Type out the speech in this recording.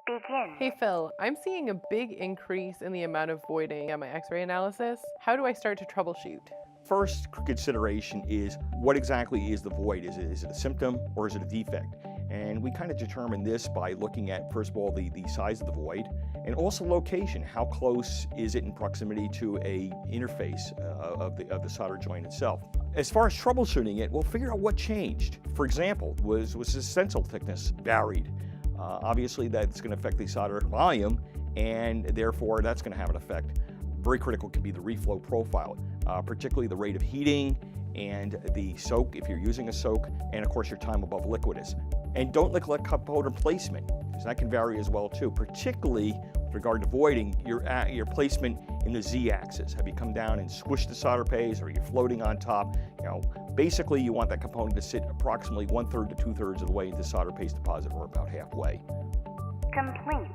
Begin. Hey Phil, I'm seeing a big increase in the amount of voiding on my X-ray analysis. How do I start to troubleshoot? First consideration is what exactly is the void? Is it a symptom or is it a defect? And we kind of determine this by looking at, first of all, the size of the void and also location. How close is it in proximity to a interface of the solder joint itself? As far as troubleshooting it, we'll figure out what changed. For example, was the stencil thickness varied? Obviously, that's going to affect the solder volume, and therefore that's going to have an effect. Very critical can be the reflow profile, particularly the rate of heating and the soak, if you're using a soak, and of course your time above liquidus. And don't neglect component placement, because that can vary as well too, particularly with regard to voiding your placement in the Z-axis. Have you come down and squished the solder pays, or you're floating on top? Basically you want that component to sit approximately 1/3 to 2/3 of the way into solder paste deposit, or about halfway. Complete.